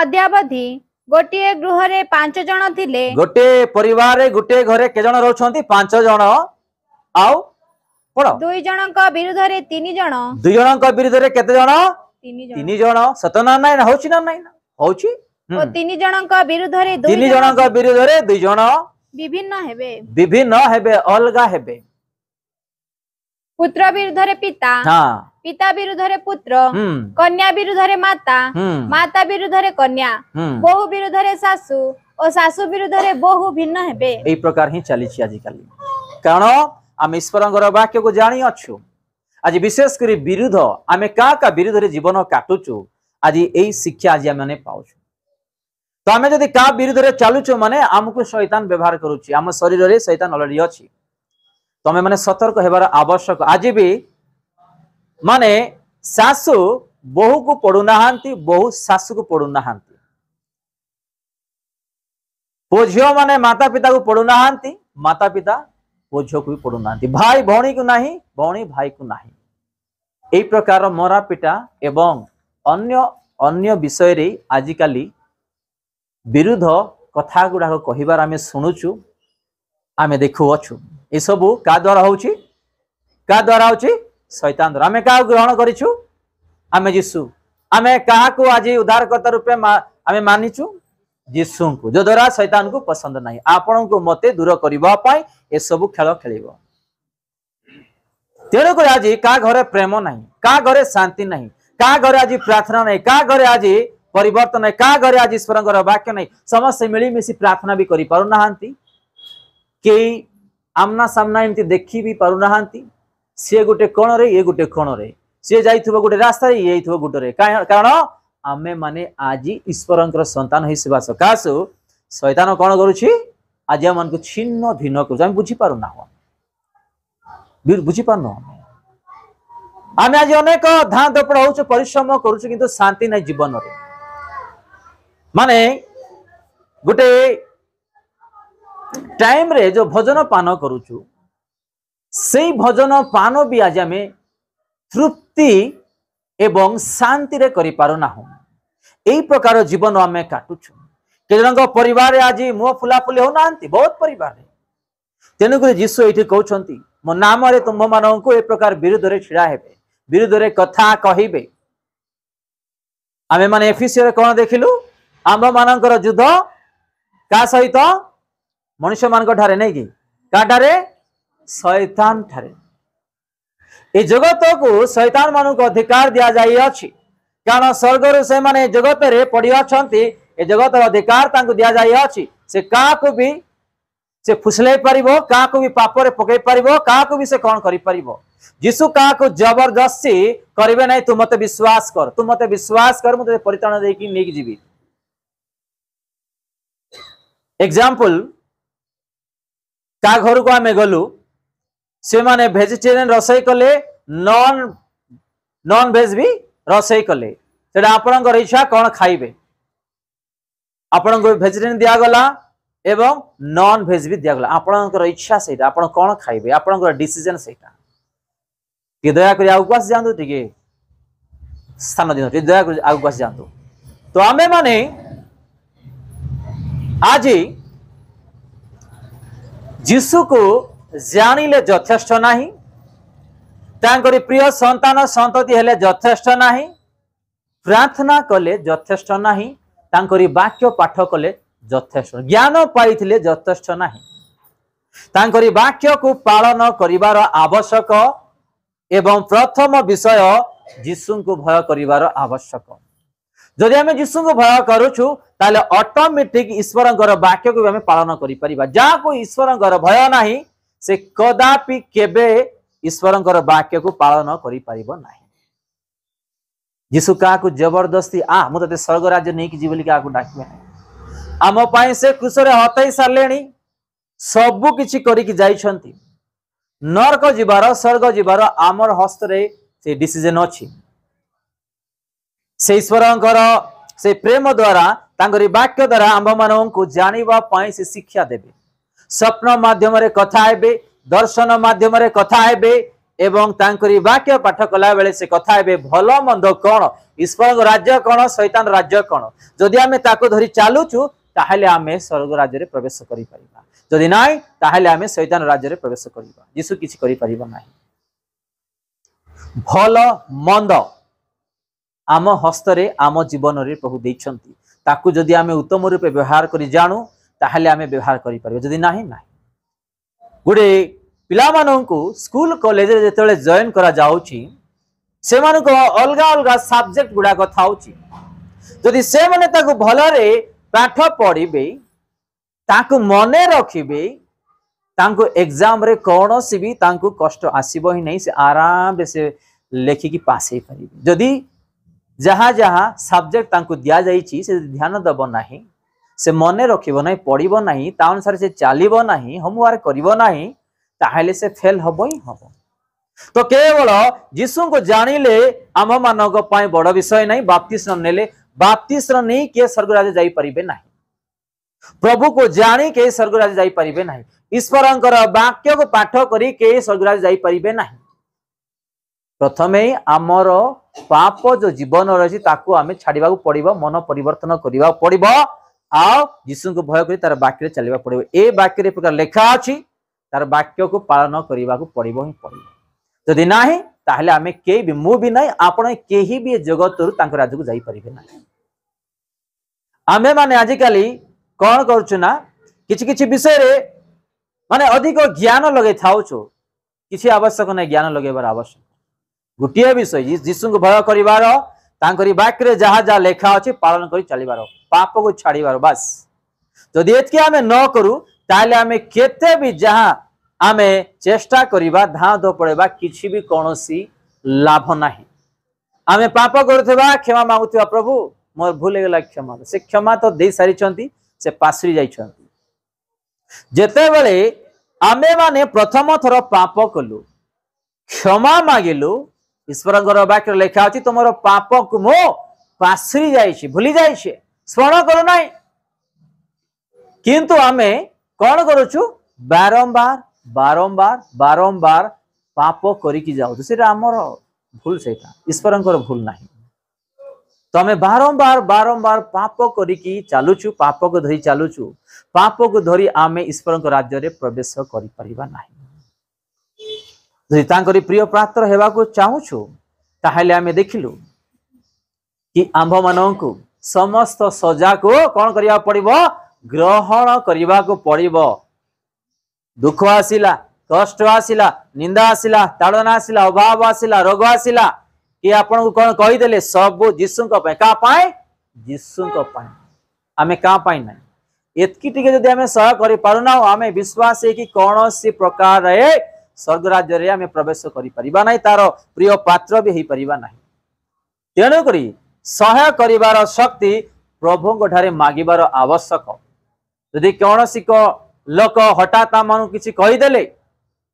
अद्यावधि गोटे गृह रे 5 जन थिले। गोटे परिवार रे गोटे घरे के जन रहउछंती 5 जन आउ पढ 2 जनक विरुद्ध रे 3 जन 2 जनक विरुद्ध रे केते जन 3 जन सतना नाही ना होछि ना नाही ना होछि ओ 3 जनक विरुद्ध रे 2 3 जनक विरुद्ध रे 2 जन विभिन्न हेबे अलगा हेबे। पुत्र विरुद्ध रे पिता हां पिता विरुद्ध रे पुत्र कन्या विरुद्ध रे माता माता विरुद्ध रे कन्या बहु विरुद्ध रे सासु और सासु विरुद्ध रे बहु भिन्न हेबे। एई प्रकार ही चली छि आज काली कारण आम ईश्वरंगर वाक्य को जानी अच्छु। आज विशेष करी विरुद्ध आमे का विरुद्ध रे जीवन काटुचु आज एई शिक्षा आज आमे पाउछु। तो आमे जदि का विरुद्ध रे चालुचु माने हमको शैतान व्यवहार करूची हम शरीर रे शैतान ऑलरेडी अछि। तो आमे माने सतर्क हेबार आवश्यक। आज भी माने सासु बहु को पडु नाहांती बहु सासु को पडु नाहांती पो झियो माने माता पिता को पडु नाहांती माता पिता पो झियो को भी पडु नाहांती भाई भौणी को नाही भौणी भाई को नाही। एई प्रकार मरा पिटा एवं अन्य अन्य विषय रे आजिकाली विरुद्ध कथा गुड़ा कहिबार आमे सुनुचु आमे देखु अछु। ए सबु का द्वारा होउची का द्वारा होउची शैतान द्वारा। आमे का ग्रहण करिछु आमे यीशु आमे काहा को आज उद्धारकर्ता रूपे आमे मानिछु यीशु को जो द्वारा शैतान को पसंद नाही आपन को मते दूर करबा पई ए सबु खेल खेलिबो। तेणु कर आज का घरे प्रेम नाही का घरे शांति नाही का घरे आज प्रार्थना नाही का घरे आज परिवर्तन नहीं का घरे आज ईश्वरंगर वाक्य नहीं समस्त मिली मिसी प्रार्थना भी करि पारु नाहांती के आमना सामना एमती देखि भी पारु नाहांती। से गोटे कोण रे ये गोटे कोण रे से जाइथबो गोटे रास्ता रे ये आइथबो गोटे रे कारण आमे माने आज ईश्वरंकर संतान होई सेवा सकासु शैतान कोन करूछि आज मन को छिन्न भिन्न करू हम बुझी पारु ना बुझी पारु आमे आज अनेक धां दपड़ होछ परिश्रम करूछु किंतु शांति नै जीवन रे माने गोटे टाइम रे जो भजन पान करूचु से भजन पान भी आज आम तृप्ति एवं शांति रे करि पारु ना एई प्रकार जीवन आम काटुछु। के जन परिवार आज मुह फुलाफुली हो नांती बहुत परिवार तेणुक यीशु ये कहते मो नाम रे तुम मान को ए प्रकार विरुद्ध रे छिड़ा हेबे विरुद्ध रे कथा कहिबे। आमे माने एफिसियो रे कोन देखिलु आंब मानकर युद्ध का सहित मनुष्य मान ठारे नहीं कि का ठारे शैतान ठारे ए जगत को शैतान मान को अधिकार दिया जाई अछि कारण स्वर्ग से माने जगत रे पड़ी अछंती ए जगत अधिकार तांको दिया जाई अछि से का को भी से फुसले परिबो का को भी पाप रे पकई परिबो का को भी से कोन करि परिबो। यीशु का को जबरदस्ती करिवे नहीं तू मते विश्वास कर मते परित्राण दे कि नेक जीवी। एग्जांपल का घर को आमे गलु से माने वेजिटेरियन रसोई कले नॉन वेज भी रसोई कले सेटा आपनकर इच्छा कोन खाइबे आपन को वेजिटेरियन दिया गला एवं नॉन वेज भी दिया गला आपनकर इच्छा सेटा आपन कोन खाइबे आपनकर डिसीजन सेटा कि दया करी आउपास जानतो टिके स्थान दिन दया करी आउपास जानतो। तो आमे माने आज यीशु को जानिले यथेष्ट नाही तांकरी प्रिय संतान संतति हेले यथेष्ट नाही प्रार्थना कले यथेष्ट नाही तांकरी वाक्य पाठ कले यथेष्ट ज्ञान पाइथिले यथेष्ट नाही तांकरी वाक्य को पालन करिवार आवश्यक एवं प्रथम विषय यीशु को भय करिवार आवश्यक। जदि आम यीशु को भय करूछु ताले ऑटोमेटिक ईश्वरंकर वाक्य को आम पालन करि परिबा। जा को ईश्वरंकर भय नाही से कदापि केबे ईश्वरंकर वाक्य को पालन करि परिबो नाही। यीशु का को जबरदस्ती मु तते स्वर्ग राज्य नै कि जीवली का को डाकिबे नाही आम पाई से क्रूस रे हतई सारलेनी सब किछि करि कि जाइछंती नरक जीवार स्वर्ग जीवार आमर हस्त रे से डिसीजन अछि से ईश्वरंकर से प्रेम द्वारा तांकरी वाक्य द्वारा आंब मानन को जानिबा पाई से शिक्षा देबे स्वप्न माध्यम रे कथा हेबे दर्शन माध्यम रे कथा हेबे एवं तांकरी वाक्य पाठ कला बेले से कथा हेबे भलो मंद कोन ईश्वर राज्य कोन शैतान राज्य कोन जदि आमे ताको धरि चालुचु ताहेले आमे स्वर्ग राज्य रे प्रवेश करि परिबा जदि नाइ ताहेले आमे शैतान राज्य रे प्रवेश करिबा यीशु किछि करि परिबा नाही भलो मंद आम हस्तरे आम जीवन रे प्रभु दैछंती ताकू जदि आमे उत्तम रूपे व्यवहार करि जानू ताहेले आमे व्यवहार करि परिबा जदि नाही नाही गुडे पिला माननकु स्कूल कॉलेज रे जेतेले जॉइन करा जाउची से मानको अलगा अलगा सब्जेक्ट गुडा कथाउची जदि से माने ताकू भलरे पाठ पढ़िबे ताकू मने रखिबे तांको एग्जाम रे कोनोसी भी तांको कष्ट आसीबो ही नहीं से आराम रे से लेखिकी पास हे परिबे जदि जहाँ जहाँ सब्जेक्ट तांको दिया जाइछि से ध्यान दबो नाही से मने रखिबो नाही पढ़िबो नाही ता अनुसार से चालिबो नाही होमवर्क करिबो नाही ताहेले से फेल हबो ही हबो तो केवल यीशु को जानिले आम मानक पय बड़ विषय नहीं बाप्तिस्म नेले बाप्तिस्म नहीं के स्वर्ग राज्य जाई परिबे नाही प्रभु को जानी के स्वर्ग राज्य जाई परिबे नाही ईश्वरंकर वाक्य को पाठ करी के स्वर्ग राज्य जाई परिबे नाही प्रथमे आमर पाप जो जीवन रही ताकू आमे छाड़ीबा को पड़िबो मन परिवर्तन करिबा पड़िबो आ यीशु को भय करी तार वाक्य चलिबा पड़िबो ए वाक्य रे प्रकार लेखा अछि तार वाक्य को पालन करिबा को पड़िबो ही पड़िबो जदि नाही ताहले आमे के भी मु भी नाही आपण केही भी जगत रु तांकर राज्य को जाई परिबे नाही आमे माने आजि काली कोन करछु ना किछि किछि विषय रे माने अधिक ज्ञान लगे थाउछु किछि आवश्यक नै ज्ञान लगेबार आवश्यक गोटे विषय यीशु को भय करिवार तांकरी वाक्य रे जहा जहा लेखा अछि पालन करी चलिबार पाप को छाड़ीबार बस जदि एतके आमे न करू ताले आमे केते भी जहा आमे चेष्टा करिबा धा दो पड़ेबा किछि भी कोनोसी लाभ नाही आमे पाप करथबा क्षमा मागुथबा प्रभु मोर भूल गेला क्षमा से क्षमा तो दे सारी छंती से पासरी जाई छंती जेते बेले आमे माने प्रथम थर पाप कलु क्षमा मागिलु ईश्वरंकर वाक्य लेखा अछि तुमरो पाप को मो पासरी जाइछि भूली जाइछि स्मरण करू नाही किंतु आमे कोन करूछु बारंबार बारंबार बारंबार पाप करी की जाउ सेटा हमर भूल सेटा ईश्वरंकर भूल नाही तमे बारंबार बारंबार पाप करी की चालुछु पाप को धरी चालुछु पाप को धरी आमे ईश्वरंकर राज्य रे प्रवेश करि परिबा नाही जदि तांकरी प्रिय पात्र हेबा को चाहूछु ताहेले आमे देखिलु कि आंभ माननकु समस्त सजा को कोन करिया पड़िबो ग्रहण करिबा को पड़िबो दुख आसिला कष्ट आसिला निंदा आसिला ताड़ना आसिला अभाव आसिला रोग आसिला कि आपन को कोन कहि देले सब यीशु को पे का पाए यीशु को पाए आमे का पाए नै एतकी टिके जदि आमे सह करि पारुना आमे विश्वास है कि कोनोसी प्रकार रे स्वर्ग राज्य रे आमे प्रवेश करि परिबा नै तारो प्रिय पात्र भी हेई परिबा नै तेणु करी सहाय करिवार शक्ति प्रभु को ठारे मागिबार आवश्यक यदि कोनोसी को लोक हठात आमन किछि कहि देले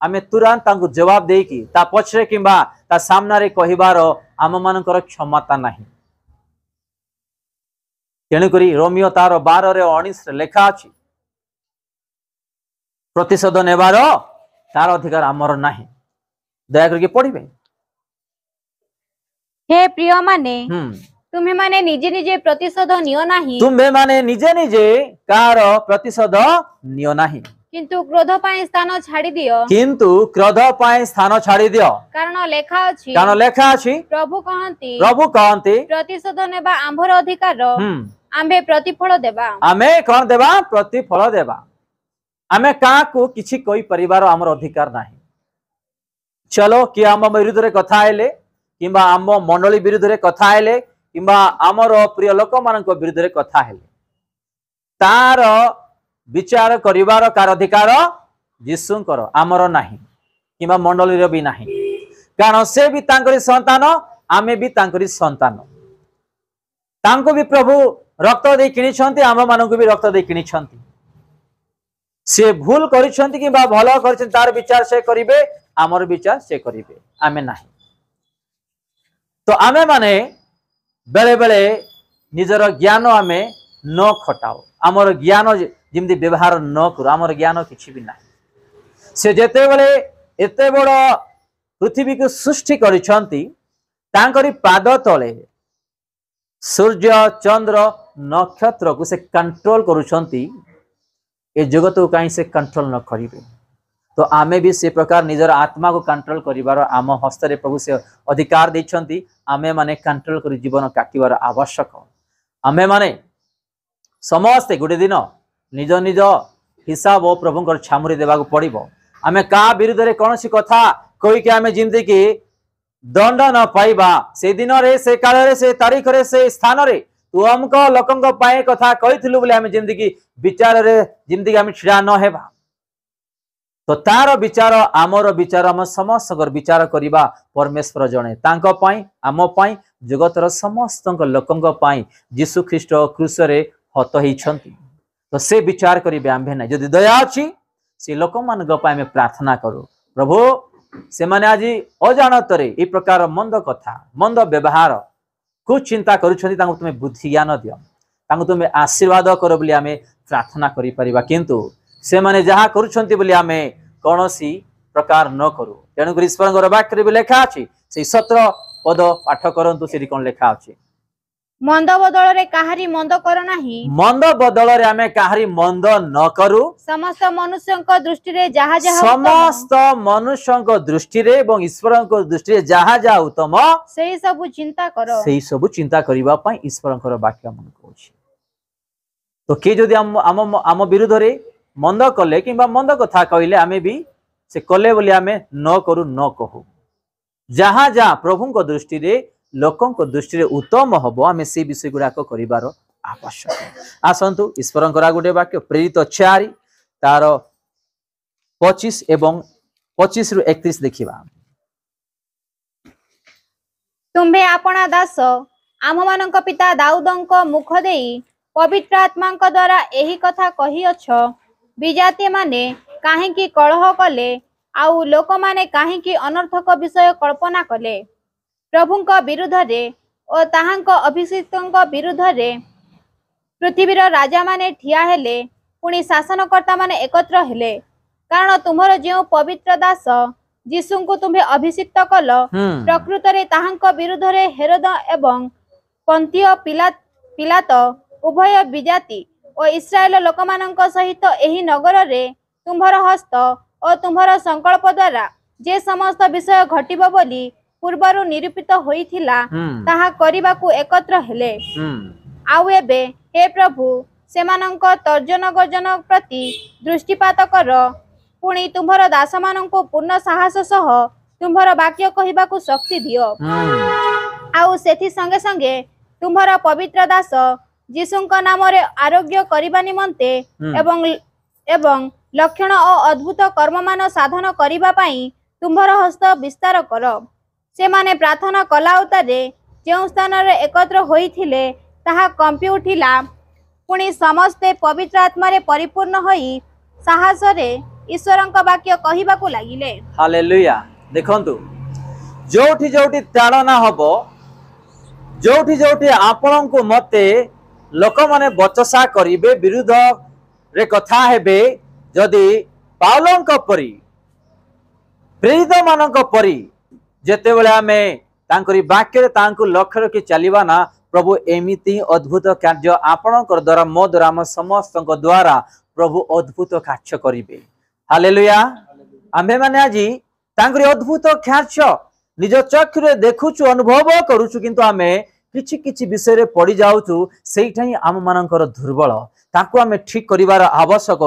आमे तुरंत तांको जवाब देई कि ता पछरे किबा ता सामना रे कहिबार आम मानकर क्षमता नाही तेणु करी रोमियो तार 12 रे 19 रे लेखा अछि प्रतिशोध नेबार तार अधिकार आमर नाही दया करके पढ़िबे हे प्रिय माने तुम्हें माने निजे निजे प्रतिशोध नियो नाही तुम्हें माने निजे निजे कार प्रतिशोध नियो नाही किंतु क्रोध पाए स्थान छाड़ी दियो किंतु क्रोध पाए स्थान छाड़ी दियो कारण लेखा अछि प्रभु कहंती प्रतिशोध नेबा आंभर अधिकार आंबे प्रतिफल देबा आमे कोन देबा प्रतिफल देबा आमे का को किछि कोई परिवार हमर अधिकार नाही चलो कि आम विरुद्ध रे कथा आइले किबा आम मंडली विरुद्ध रे कथा आइले किबा आमर प्रिय लोक मानक विरुद्ध रे कथा हेले तार विचार करिवार कार अधिकार यीशुंकर आमर नाही किबा मंडली रे भी नाही कारण से भी तांकरी संतान आमे भी तांकरी संतान तांको भी प्रभु रक्त दे किनि छंती आम मानक भी रक्त दे किनि छंती से भूल करिसंती कि बा भलो करिसंती तार विचार से करिवे आमर विचार से करिवे आमे नाही तो आमे माने बेले बेले निजर ज्ञान आमे न खटाओ आमर ज्ञान जिमदी व्यवहार न करू आमर ज्ञान किछि भी नाही से जेते बेले एते बड़ पृथ्वी को सृष्टि करिसंती तांकरी पाद तले सूर्य चंद्र नक्षत्र को से कंट्रोल करुछंती ए जगत को कहीं से कंट्रोल न करिवे तो आमे भी से प्रकार निजर आत्मा को कंट्रोल करिवार आम हस्तरे प्रभु से अधिकार देछंती आमे माने कंट्रोल करी जीवन काटिवार आवश्यक आमे माने समस्ते गोटे दिन निज निज हिसाब और प्रभुंकर छामुरी देवा पड़ो आमे का विरुद्ध रे कौन सी कथा कोई के आमे जिंदगी की दंड न पाइबा से दिन रे से काल रे से तारीख रे से स्थान रे तू हमको लोकंक पाए कथा कहिथिलु बोले आमे जिंदगी विचार रे जिंदगी आमे छिड़ा न हेबा तो तार विचार आमर विचार आम समस्त विचार करिबा परमेश्वर जणे तांको पाई आम पाई जगतर समस्त लोकंक पाई यीशु ख्रीष्ट क्रूस रे हत होइछंती तो से विचार करिबे आम्भे नै जदि दया अछि से लोक मानक पाई आमे प्रार्थना करू प्रभु से माने आज अजाणतरे ए प्रकार मंद कथा मंद व्यवहार कुछ चिंता करुछंती तांको तुमे बुद्धि ज्ञान दियो तांको तुमे आशीर्वाद करो बोली आमे प्रार्थना करि परिबा किंतु से माने जहा करुछंती बोली आमे कोनोसी प्रकार न करू तेणुक ईश्वर वाक्य भी लेखा अछि से 17 पद पाठ करंतु से कोन लेखा अछि मंद बदल रे काहारी मंद कर नाही मंद बदल रे आमे काहारी मंद न करू समस्त मनुष्यक दृष्टि रे जहा जहा समस्त मनुष्यक दृष्टि रे एवं ईश्वरक दृष्टि रे जहा जहा उत्तम सेही सब चिंता करो सेही सब चिंता करिबा पई ईश्वरक वाक्य मन कहछि तो के जदि आम विरुद्ध रे मंद कले किंबा मंद कथा कहले आमे भी से कले बोली आमे न करू न कहू जहा जहा प्रभुंक दृष्टि रे लोकंक दृष्टि रे उत्तम हबो आमे से विषय गुडाक करिवार आवश्यक आसंतु ईश्वरंकर गोटे वाक्य प्रेरित 4 तार 25 एवं 25 रु 31 देखिबा तुम्भे आपणा दास आम मानक पिता दाऊदंक मुख देई पवित्र आत्मांक द्वारा एही कथा कही अछ विजाति माने काहे की कलह कले आउ लोक माने काहे की अनर्थक विषय कल्पना कले प्रभुंक विरुद्ध रे और ताहांक अभिषिक्तंक विरुद्ध रे पृथ्वीर राजा माने ठिया हेले पुणी शासनकर्ता माने एकत्र हेले कारण तुमर जो पवित्र दास यीशुंको तुम्हे अभिषिक्त कल प्रकृत रे ताहांक विरुद्ध रे हेरोद एवं पंतिय पिलात उभय विजाति और इस्राएल लोकमानंक सहित एही नगर रे तुम्हर हस्त और तुम्हर संकल्प द्वारा जे समस्त विषय घटिबो बोली पूर्वरु निरूपित होइथिला ताहा करिबाकू एकत्र हेले आउ एबे हे प्रभु सेमानंक तर्जन गर्जन प्रति दृष्टिपात कर पुणी तुम्हर दास मानंको पूर्ण साहस सह तुम्हर वाक्य कहिबाकू शक्ति दियो आउ सेथि संगे संगे तुम्हर पवित्र दास यीशुंक नाम रे आरोग्य करिबा निमंते एवं लक्षण और अद्भुत कर्ममान साधन करिबा पई तुम्हर हस्त विस्तार कर से माने प्रार्थना कला उतारे जो स्थान रे एकत्र होइथिले ताहा कंपी उठिला पुणी समस्ते पवित्र आत्मा रे परिपूर्ण होई साहस रे ईश्वरंक वाक्य कहिबाकू लागिले हालेलुया देखंतु जोठी जोठी ताड़ना हबो जोठी जोठी आपन को मते लोक माने बचसा करिवे विरुद्ध रे कथा हेबे जदि पाउलंक परी प्रेरित मानक परी जेते बेले आमे तांकरी वाक्य रे तांकु लक्ष्य रखि चलिबा ना प्रभु एमिति अद्भुत कार्य आपनकर द्वारा मो द्वारा हम समस्त द्वारा प्रभु अद्भुत कार्य करिवे हालेलुया आमे माने आजी तांकरी अद्भुत कार्य निज चक्षुरे देखुछु अनुभव करूछु किंतु आमे किछि किछि विषय रे पड़ी जाउछु सेइठाई आम मानकर दुर्बल ताकू आमे ठीक करिवार आवश्यक।